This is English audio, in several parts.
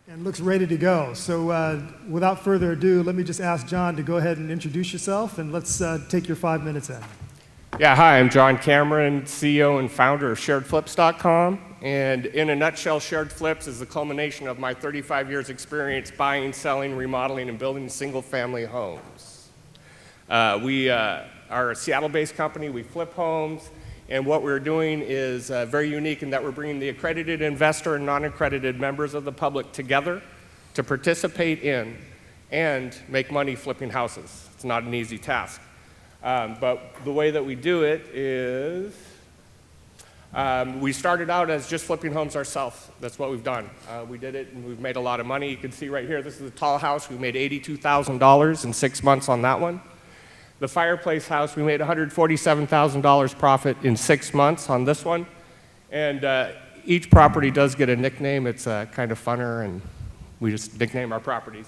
And looks ready to go. So without further ado, let me just ask John to go ahead and introduce yourself, and let's take your 5 minutes in. Yeah, hi, I'm John Cameron, CEO and founder of SharedFlips.com. And in a nutshell, SharedFlips is the culmination of my 35 years experience buying, selling, remodeling, and building single-family homes. We are a Seattle-based company. We flip homes. And what we're doing is very unique in that we're bringing the accredited investor and non-accredited members of the public together to participate in and make money flipping houses. It's not an easy task. But the way that we do it is we started out as just flipping homes ourselves. That's what we've done. We did it and we've made a lot of money. You can see right here, this is a tall house. We made $82,000 in 6 months on that one. The fireplace house, we made $147,000 profit in 6 months on this one. And each property does get a nickname. It's kind of funner, and we just nickname our properties.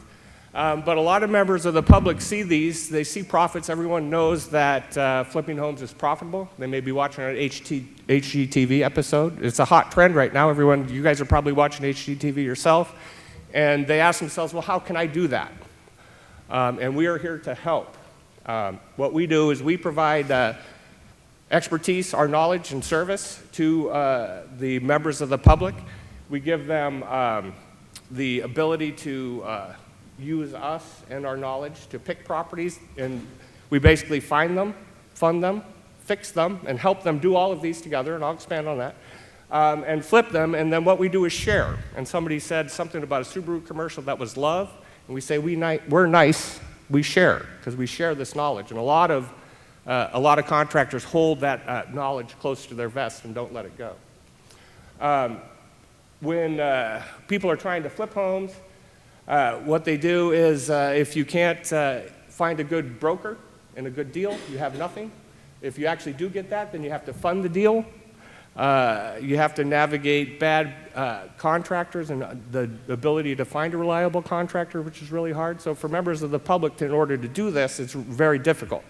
But a lot of members of the public see these. They see profits. Everyone knows that flipping homes is profitable. They may be watching an HGTV episode. It's a hot trend right now. Everyone, you guys are probably watching HGTV yourself. And they ask themselves, well, how can I do that? And we are here to help. What we do is we provide expertise, our knowledge and service to the members of the public. We give them the ability to use us and our knowledge to pick properties, and we basically find them, fund them, fix them, and help them do all of these together, and I'll expand on that, and flip them, and then what we do is share. And somebody said something about a Subaru commercial that was love, and we say we're nice. We share, because we share this knowledge. And a lot of contractors hold that knowledge close to their vest and don't let it go. When people are trying to flip homes, what they do is if you can't find a good broker and a good deal, you have nothing. If you actually do get that, then you have to fund the deal. You have to navigate bad contractors and the ability to find a reliable contractor, which is really hard. So for members of the public, in order to do this, it's very difficult.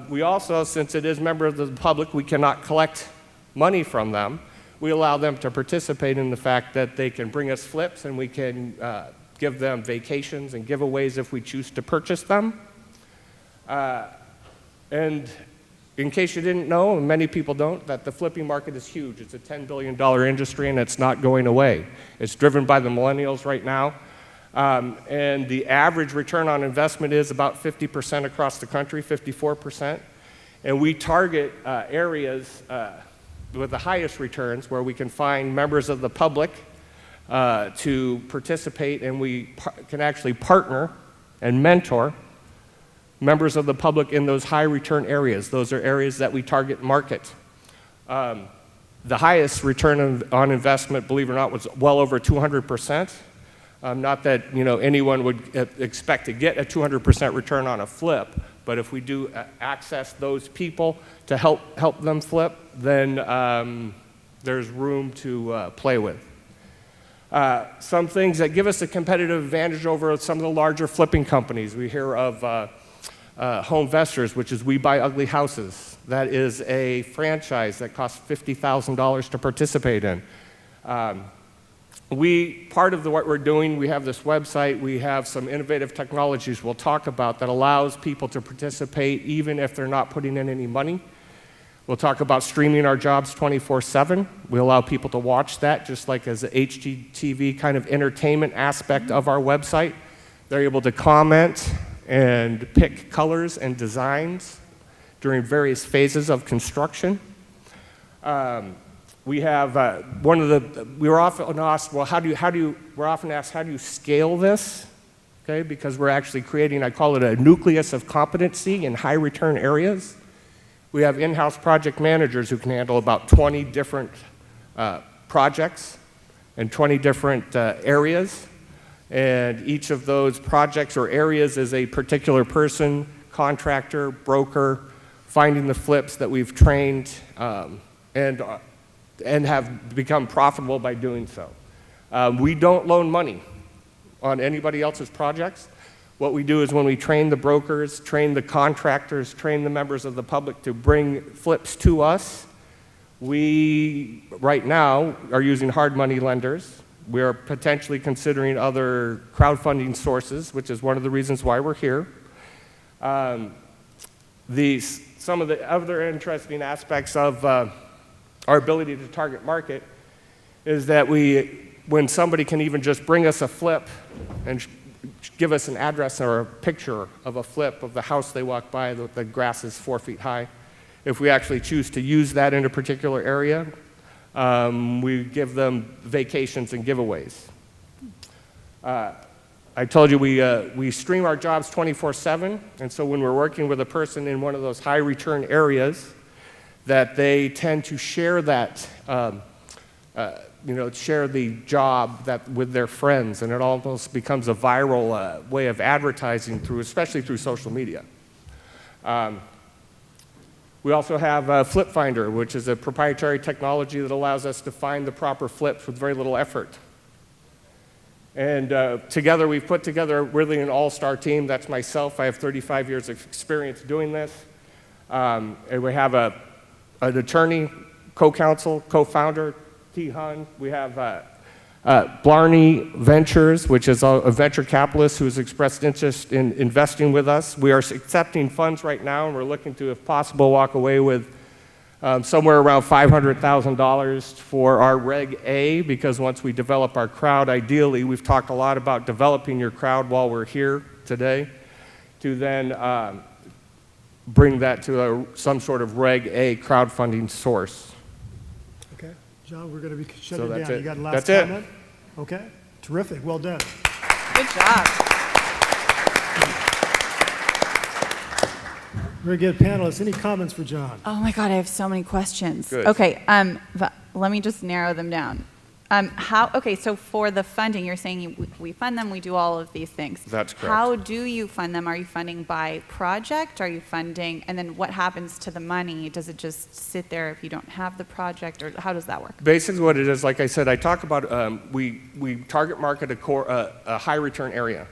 We also, since it is members of the public, we cannot collect money from them. We allow them to participate in the fact that they can bring us flips, and we can give them vacations and giveaways if we choose to purchase them. And in case you didn't know, and many people don't, that the flipping market is huge. It's a $10 billion industry, and it's not going away. It's driven by the millennials right now. And the average return on investment is about 50% across the country, 54%. And we target areas with the highest returns where we can find members of the public to participate, and we can actually partner and mentor members of the public in those high return areas. Those are areas that we target market. The highest return on investment, believe it or not, was well over 200%. Not that anyone would expect to get a 200% return on a flip, but if we do access those people to help them flip, then there's room to play with. Some things that give us a competitive advantage over some of the larger flipping companies. We hear of Home Investors, which is We Buy Ugly Houses. That is a franchise that costs $50,000 to participate in. Part of what we're doing, we have this website, we have some innovative technologies we'll talk about that allows people to participate even if they're not putting in any money. We'll talk about streaming our jobs 24/7. We allow people to watch that just like as an HGTV kind of entertainment aspect of our website. They're able to comment and pick colors and designs during various phases of construction. We have we were often asked, well, we're often asked, how do you scale this? Okay, because we're actually creating, I call it a nucleus of competency in high return areas. We have in-house project managers who can handle about 20 different projects and 20 different areas. And each of those projects or areas is a particular person, contractor, broker, finding the flips that we've trained and have become profitable by doing so. We don't loan money on anybody else's projects. What we do is when we train the brokers, train the contractors, train the members of the public to bring flips to us, we, right now, are using hard money lenders We are potentially considering other crowdfunding sources, which is one of the reasons why we're here. Some of the other interesting aspects of our ability to target market is that when somebody can even just bring us a flip and give us an address or a picture of a flip of the house they walk by, the grass is 4 feet high. If we actually choose to use that in a particular area, we give them vacations and giveaways. I told you we stream our jobs 24/7, and so when we're working with a person in one of those high return areas, that they tend to share that, share the job with their friends, and it almost becomes a viral way of advertising especially through social media. We also have Flip Finder, which is a proprietary technology that allows us to find the proper flips with very little effort. And together, we've put together really an all-star team. That's myself. I have 35 years of experience doing this. And we have an attorney, co-counsel, co-founder, T. Hun. We have Blarney Ventures, which is a venture capitalist who has expressed interest in investing with us. We are accepting funds right now, and we're looking to, if possible, walk away with somewhere around $500,000 for our Reg A, because once we develop our crowd, ideally, we've talked a lot about developing your crowd while we're here today, to then bring that to some sort of Reg A crowdfunding source. Okay. John, we're going to be shutting down. It. You got a last that's comment? It. Okay. Terrific. Well done. Good job. Very good. Panelists, any comments for John? Oh my God, I have so many questions. Good. Okay, let me just narrow them down. Okay, so for the funding, you're saying we fund them, we do all of these things. That's correct. How do you fund them? Are you funding by project? Are you funding, and then what happens to the money? Does it just sit there if you don't have the project, or how does that work? Basically what it is, like I said, I talk about, we target market a high return area.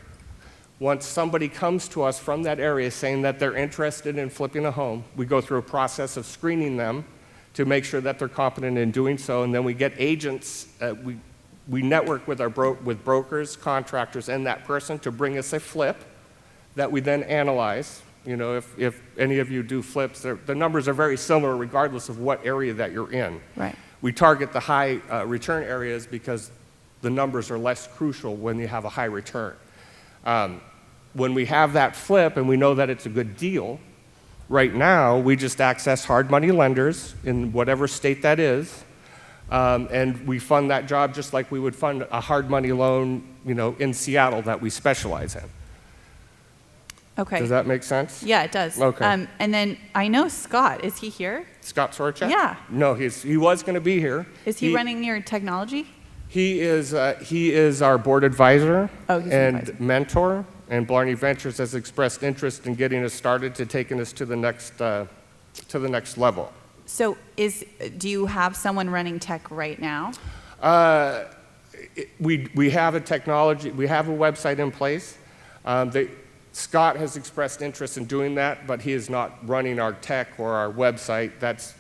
Once somebody comes to us from that area saying that they're interested in flipping a home, we go through a process of screening them to make sure that they're competent in doing so, and then we get agents, we network with with brokers, contractors, and that person to bring us a flip that we then analyze. You know, if any of you do flips, the numbers are very similar regardless of what area that you're in. Right. We target the high return areas because the numbers are less crucial when you have a high return. When we have that flip and we know that it's a good deal, right now we just access hard money lenders in whatever state that is, and we fund that job just like we would fund a hard money loan, in Seattle that we specialize in. Okay. Does that make sense? Yeah, it does. Okay. And then I know Scott. Is he here? Scott Sorchak? Yeah. No, he was going to be here. Is he running your technology? He is our board advisor He's an and advisor. mentor, and Blarney Ventures has expressed interest in getting us started to taking us to the next level. So do you have someone running tech right now? We have a technology, we have a website in place. Scott has expressed interest in doing that, but he is not running our tech or our website. That's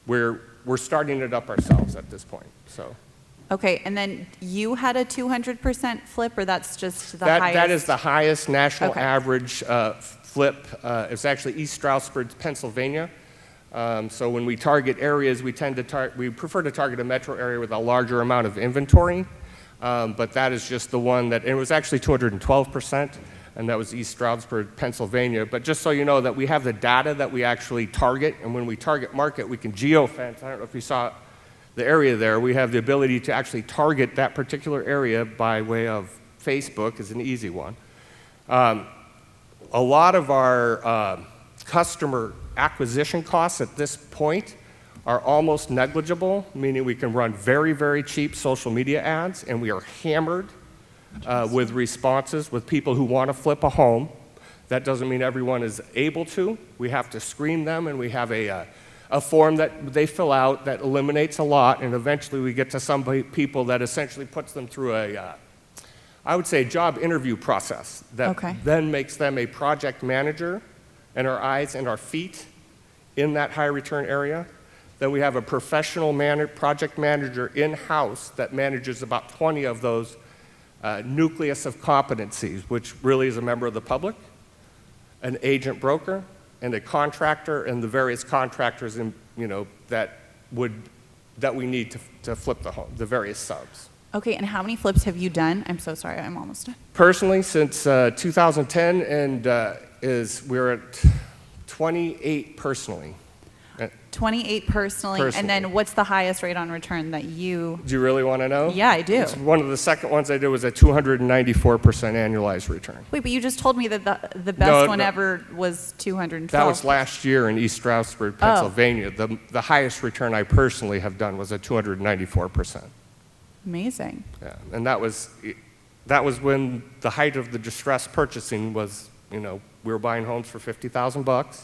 we're starting it up ourselves at this point. So. Okay, and then you had a 200% flip, or that's just the highest? That is the highest national Okay. average flip. It's actually East Stroudsburg, Pennsylvania. So when we target areas, we prefer to target a metro area with a larger amount of inventory. But that is just the one that, and it was actually 212%, and that was East Stroudsburg, Pennsylvania. But just so you know that we have the data that we actually target, and when we target market, we can geofence. I don't know if you saw the area there. We have the ability to actually target that particular area by way of Facebook is an easy one. A lot of our customer acquisition costs at this point are almost negligible, meaning we can run very, very cheap social media ads, and we are hammered with responses with people who want to flip a home. That doesn't mean everyone is able to. We have to screen them, and we have a form that they fill out that eliminates a lot, and eventually we get to some people that essentially puts them through I would say, job interview process that then makes them a project manager and our eyes and our feet in that high return area. Then we have a professional project manager in-house that manages about 20 of those nucleus of competencies, which really is a member of the public, an agent broker, and a contractor, and the various contractors that we need to flip the home, the various subs. Okay, and how many flips have you done? I'm so sorry, I'm almost done. Personally, since 2010, and we're at 28 personally. 28 personally, and then what's the highest rate on return that you... Do you really want to know? Yeah, I do. One of the second ones I did was a 294% annualized return. Wait, but you just told me that the best one ever was 212. That was last year in East Stroudsburg, Pennsylvania. The highest return I personally have done was a 294%. Amazing. Yeah, and that was when the height of the distressed purchasing was, we were buying homes for $50,000.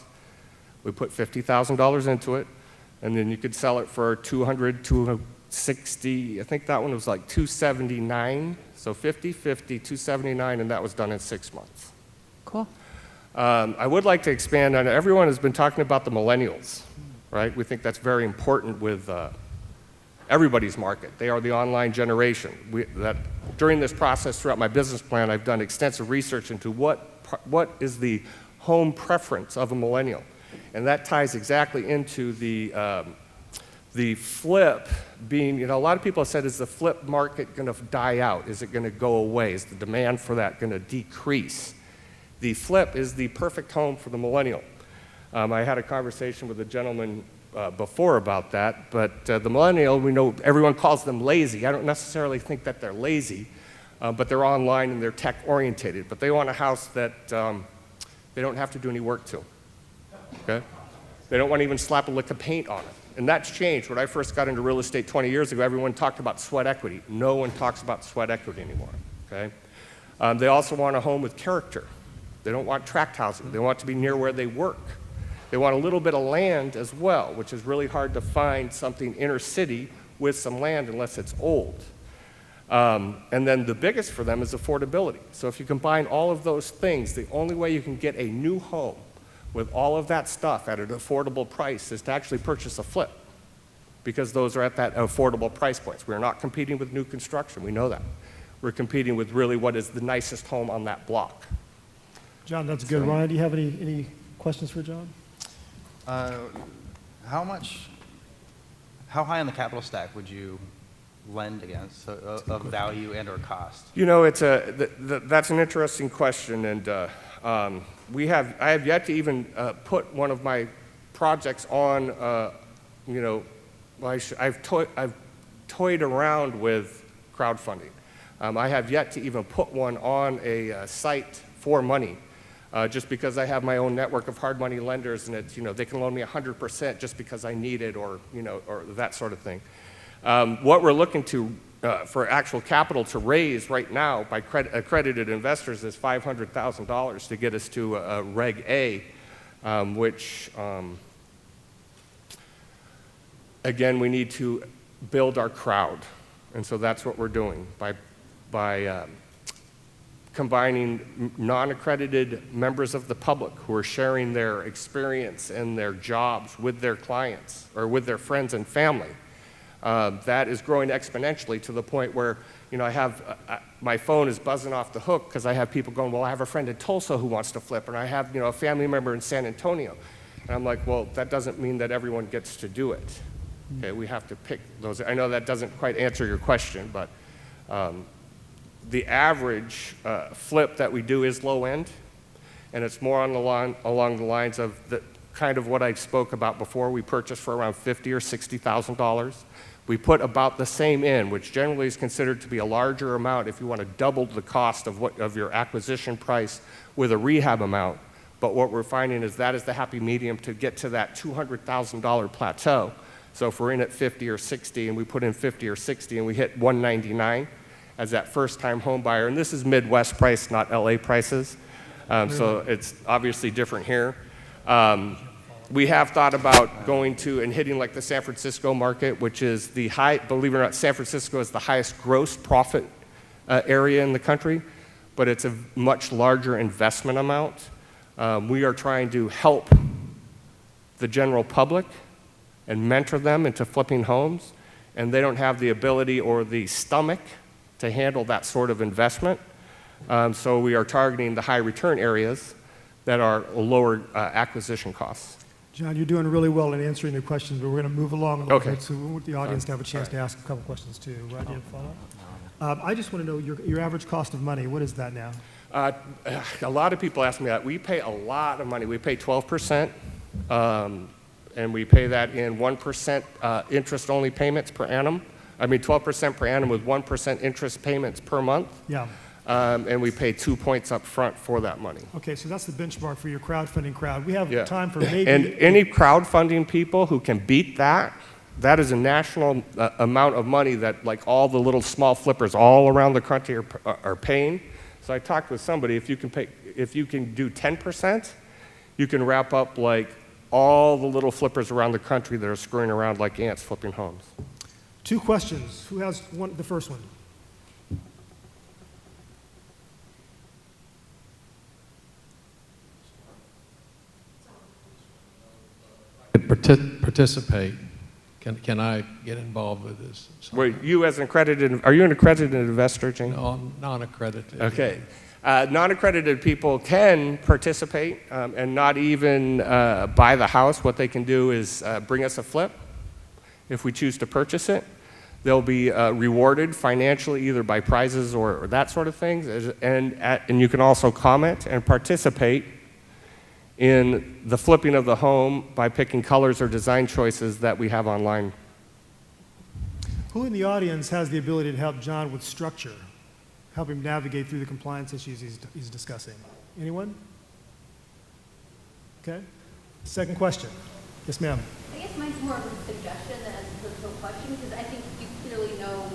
We put $50,000 into it, and then you could sell it for 200, 260. I think that one was like 279. So 50, 50, 279, and that was done in 6 months. Cool. I would like to expand on it. Everyone has been talking about the millennials, right? We think that's very important with everybody's market. They are the online generation. During this process, throughout my business plan, I've done extensive research into what is the home preference of a millennial. And that ties exactly into the flip being, a lot of people have said, is the flip market going to die out? Is it going to go away? Is the demand for that going to decrease? The flip is the perfect home for the millennial. I had a conversation with a gentleman before about that, but the millennial, we know everyone calls them lazy. I don't necessarily think that they're lazy, but they're online and they're tech orientated. But they want a house that they don't have to do any work to. Okay? They don't want to even slap a lick of paint on it. And that's changed. When I first got into real estate 20 years ago, everyone talked about sweat equity. No one talks about sweat equity anymore. Okay? They also want a home with character. They don't want tract housing. They want to be near where they work. They want a little bit of land as well, which is really hard to find something inner city with some land unless it's old. And then the biggest for them is affordability. So if you combine all of those things, the only way you can get a new home with all of that stuff at an affordable price is to actually purchase a flip, because those are at that affordable price points. We're not competing with new construction. We know that. We're competing with really what is the nicest home on that block. John, that's good. Ryan, do you have any questions for John? How high on the capital stack would you lend against of value and or cost? That's an interesting question, and I have yet to even put one of my projects on. I've toyed around with crowdfunding. I have yet to even put one on a site for money. Just because I have my own network of hard money lenders, and it's, they can loan me 100% just because I need it, or that sort of thing. What we're looking to for actual capital to raise right now by accredited investors is $500,000 to get us to a Reg A, which again, we need to build our crowd, and so that's what we're doing by combining non-accredited members of the public who are sharing their experience and their jobs with their clients or with their friends and family. That is growing exponentially to the point where, I have, my phone is buzzing off the hook because I have people going, well, I have a friend in Tulsa who wants to flip, and I have, a family member in San Antonio. And I'm like, well, that doesn't mean that everyone gets to do it. Okay, we have to pick those. I know that doesn't quite answer your question, but the average flip that we do is low end, and it's more along the lines of the kind of what I spoke about before. We purchase for around $50,000 or $60,000. We put about the same in, which generally is considered to be a larger amount if you want to double the cost of your acquisition price with a rehab amount. But what we're finding is that is the happy medium to get to that $200,000 plateau. So if we're in at 50 or 60 and we put in 50 or 60 and we hit 199 as that first-time home buyer, and this is Midwest price, not LA prices, so it's obviously different here. We have thought about going to and hitting like the San Francisco market, which is the believe it or not, San Francisco is the highest gross profit area in the country, but it's a much larger investment amount. We are trying to help the general public and mentor them into flipping homes, and they don't have the ability or the stomach to handle that sort of investment. So we are targeting the high return areas that are lower acquisition costs. John, you're doing really well in answering the questions, but we're going to move along a little Okay. bit, so we want the audience to have a chance to ask a couple questions too. Right? Do you have a follow-up? I just want to know your average cost of money. What is that now? A lot of people ask me that. We pay a lot of money. We pay 12%, and we pay that in 1% interest-only payments per annum. 12% per annum with 1% interest payments per month. Yeah. And we pay 2 points up front for that money. Okay, so that's the benchmark for your crowdfunding crowd. We have Yeah. time for maybe... And any crowdfunding people who can beat that, that is a national amount of money that like all the little small flippers all around the country are paying. So I talked with somebody, if you can do 10%, you can wrap up like all the little flippers around the country that are screwing around like ants flipping homes. 2 questions. Who has the first one? Participate. Can I get involved with this? Are you an accredited investor, Jane? No, I'm non-accredited. Okay. Non-accredited people can participate and not even buy the house. What they can do is bring us a flip if we choose to purchase it. They'll be rewarded financially either by prizes or that sort of thing. And you can also comment and participate in the flipping of the home by picking colors or design choices that we have online. Who in the audience has the ability to help John with structure? Help him navigate through the compliance issues he's discussing? Anyone? Okay. Second question. Yes, ma'am. I guess mine's more of a suggestion than a personal question, because I think you clearly know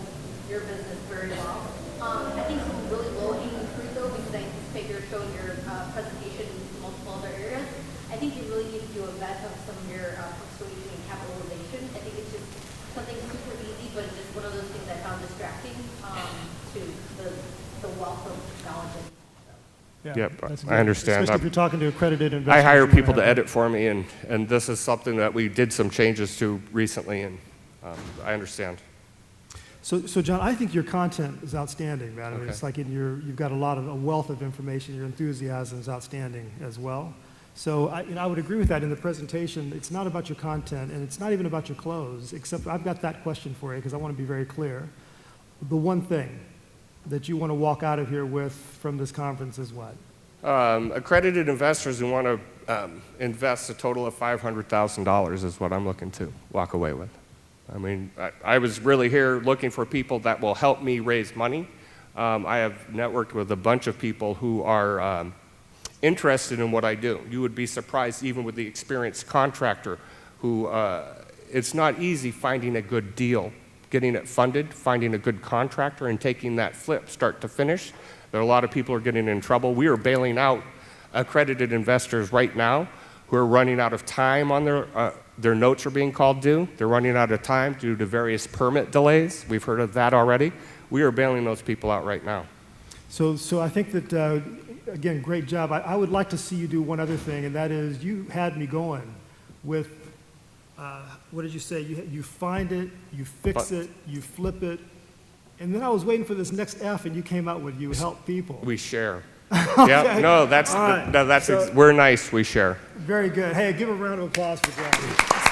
your business very well. I think some really low-hanging fruit, though, because I anticipate you're showing your presentation in multiple other areas. I think you really need to do a vet of some of your persuasion and capitalization. I think it's just something super easy, but just one of those things I found distracting to the wealth of knowledge. Yeah, Yep, that's I good. understand. Especially if you're talking to accredited investors. I hire you wanna people to have edit for me, and this is something that we did some changes to recently, and I understand. So, John, I think your content is outstanding, man. I mean, Okay. it's like you've got a wealth of information. Your enthusiasm is outstanding as well. So I would agree with that in the presentation. It's not about your content, and it's not even about your clothes, except I've got that question for you because I want to be very clear. The one thing that you want to walk out of here with from this conference is what? Accredited investors who want to invest a total of $500,000 is what I'm looking to walk away with. I mean, I was really here looking for people that will help me raise money. I have networked with a bunch of people who are interested in what I do. You would be surprised even with the experienced contractor who, it's not easy finding a good deal, getting it funded, finding a good contractor and taking that flip start to finish. There are a lot of people who are getting in trouble. We are bailing out accredited investors right now who are running out of time on their notes are being called due. They're running out of time due to various permit delays. We've heard of that already. We are bailing those people out right now. So I think that, again, great job. I would like to see you do one other thing, and that is you had me going with, what did you say? You find it, you fix it, you flip it, and then I was waiting for this next F, and you came out with you help people. We share. Okay. Yeah, no, All right. we're nice, we share. Very good. Hey, give a round of applause for John.